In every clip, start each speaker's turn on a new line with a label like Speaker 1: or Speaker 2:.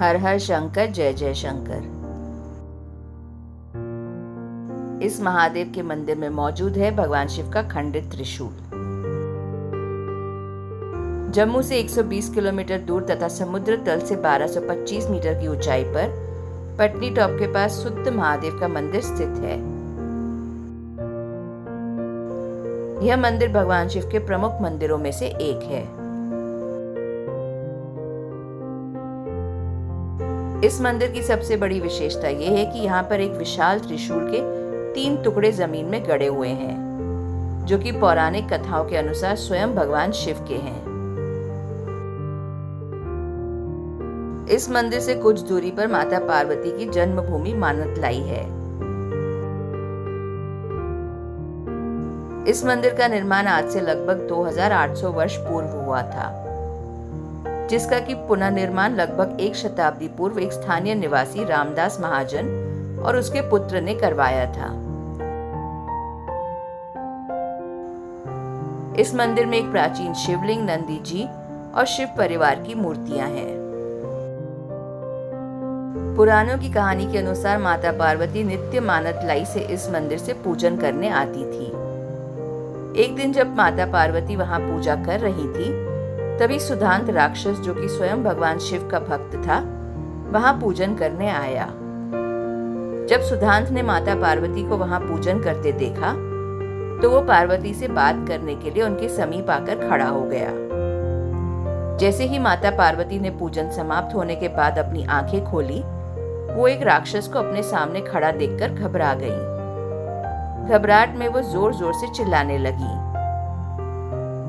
Speaker 1: हर हर शंकर, जय जय शंकर। इस महादेव के मंदिर में मौजूद है भगवान शिव का खंडित त्रिशूल। जम्मू से 120 किलोमीटर दूर तथा समुद्र तल से 1225 मीटर की ऊंचाई पर पटनी टॉप के पास शुद्ध महादेव का मंदिर स्थित है। यह मंदिर भगवान शिव के प्रमुख मंदिरों में से एक है। इस मंदिर की सबसे बड़ी विशेषता यह है कि यहाँ पर एक विशाल त्रिशूल के 3 टुकड़े जमीन में गड़े हुए हैं, जो कि पौराणिक कथाओं के अनुसार स्वयं भगवान शिव के हैं। इस मंदिर से कुछ दूरी पर माता पार्वती की जन्मभूमि मानतलाई है। इस मंदिर का निर्माण आज से लगभग 2800 वर्ष पूर्व हुआ था, जिसका कि पुनर्निर्माण लगभग 1 शताब्दी पूर्व एक स्थानीय निवासी रामदास महाजन और उसके पुत्र ने करवाया था। इस मंदिर में एक प्राचीन शिवलिंग, नंदी जी और शिव परिवार की मूर्तियां हैं। पुराणों की कहानी के अनुसार माता पार्वती नित्य मानतलाई से इस मंदिर से पूजन करने आती थी। एक दिन जब माता पार्वती वहां पूजा कर रही थी, तभी सुधांत राक्षस, जो कि स्वयं भगवान शिव का भक्त था, वहां पूजन करने आया। जब सुधांत ने माता पार्वती को वहां पूजन करते देखा, तो वो पार्वती से बात करने के लिए उनके समीप आकर खड़ा हो गया। जैसे ही माता पार्वती ने पूजन समाप्त होने के बाद अपनी आंखें खोली, वो एक राक्षस को अपने सामने खड़ा देखकर घबरा गई। घबराहट में वो जोर जोर से चिल्लाने लगी।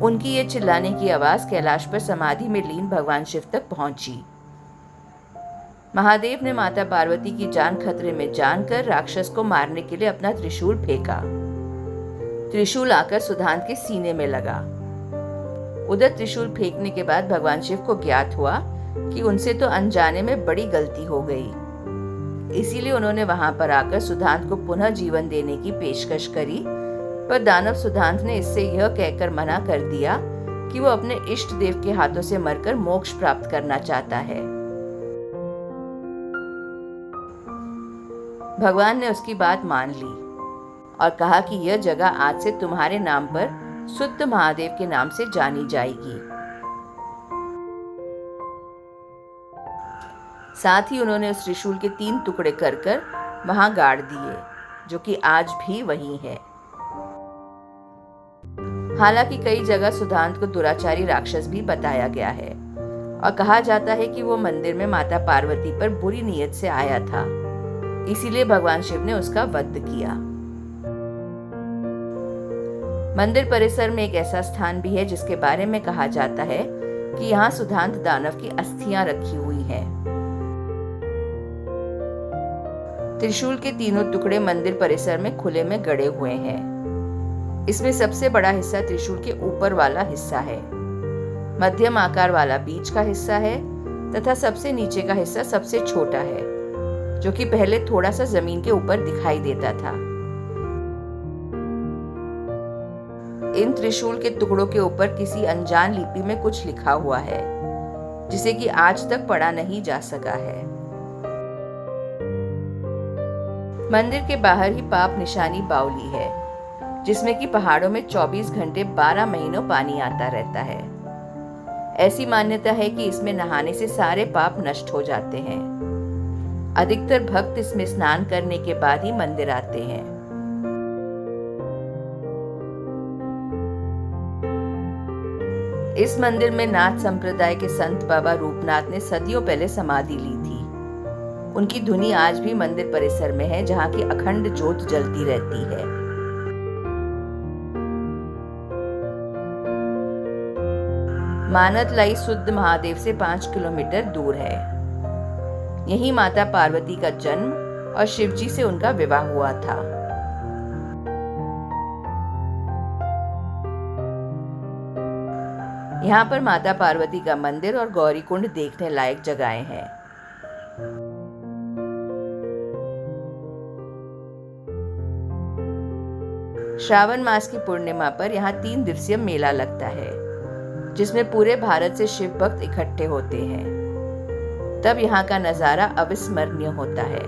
Speaker 1: उनकी ये चिल्लाने की आवाज कैलाश पर समाधि में लीन भगवान शिव तक पहुंची। महादेव ने माता पार्वती की जान खतरे में जानकर राक्षस को मारने के लिए अपना त्रिशूल फेंका। त्रिशूल आकर सुधांत के सीने में लगा। उधर त्रिशूल फेंकने के बाद भगवान शिव को ज्ञात हुआ कि उनसे तो अनजाने में बड़ी गलती हो गई। इसीलिए उन्होंने वहां पर आकर सुधांत को पुनः जीवन देने की पेशकश करी, पर दानव सुधांत ने इससे यह कहकर मना कर दिया कि वो अपने इष्ट देव के हाथों से मरकर मोक्ष प्राप्त करना चाहता है। भगवान ने उसकी बात मान ली और कहा कि यह जगह आज से तुम्हारे नाम पर शुद्ध महादेव के नाम से जानी जाएगी। साथ ही उन्होंने उस त्रिशूल के 3 टुकड़े कर वहां गाड़ दिए, जो कि आज भी वही है। हालांकि कई जगह सुधांत को दुराचारी राक्षस भी बताया गया है और कहा जाता है कि वो मंदिर में माता पार्वती पर बुरी नीयत से आया था, इसीलिए भगवान शिव ने उसका वध किया। मंदिर परिसर में एक ऐसा स्थान भी है जिसके बारे में कहा जाता है कि यहाँ सुधांत दानव की अस्थियां रखी हुई हैं। त्रिशूल के 3 टुकड़े मंदिर परिसर में खुले में गड़े हुए हैं। इसमें सबसे बड़ा हिस्सा त्रिशूल के ऊपर वाला हिस्सा है, मध्यम आकार वाला बीच का हिस्सा है तथा सबसे नीचे का हिस्सा सबसे छोटा है, जो कि पहले थोड़ा सा जमीन के ऊपर दिखाई देता था। इन त्रिशूल के टुकड़ों के ऊपर किसी अनजान लिपि में कुछ लिखा हुआ है, जिसे कि आज तक पढ़ा नहीं जा सका है। मंदिर के बाहर ही पाप निशानी बावली है, जिसमें कि पहाड़ों में 24 घंटे 12 महीनों पानी आता रहता है। ऐसी मान्यता है कि इसमें नहाने से सारे पाप नष्ट हो जाते हैं। अधिकतर भक्त इसमें स्नान करने के बाद ही मंदिर आते हैं। इस मंदिर में नाथ संप्रदाय के संत बाबा रूपनाथ ने सदियों पहले समाधि ली थी। उनकी धुनी आज भी मंदिर परिसर में है, जहाँ की अखंड ज्योत जलती रहती है। मानतलाई शुद्ध महादेव से 5 किलोमीटर दूर है। यहीं माता पार्वती का जन्म और शिवजी से उनका विवाह हुआ था। यहाँ पर माता पार्वती का मंदिर और गौरी कुंड देखने लायक जगहें हैं। श्रावण मास की पूर्णिमा पर यहाँ 3 दिवसीय मेला लगता है, जिसमें पूरे भारत से शिव भक्त इकट्ठे होते हैं। तब यहाँ का नज़ारा अविस्मरणीय होता है।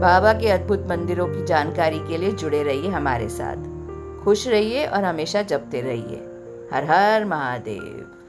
Speaker 1: बाबा के अद्भुत मंदिरों की जानकारी के लिए जुड़े रहिए हमारे साथ। खुश रहिए और हमेशा जपते रहिए। हर हर महादेव।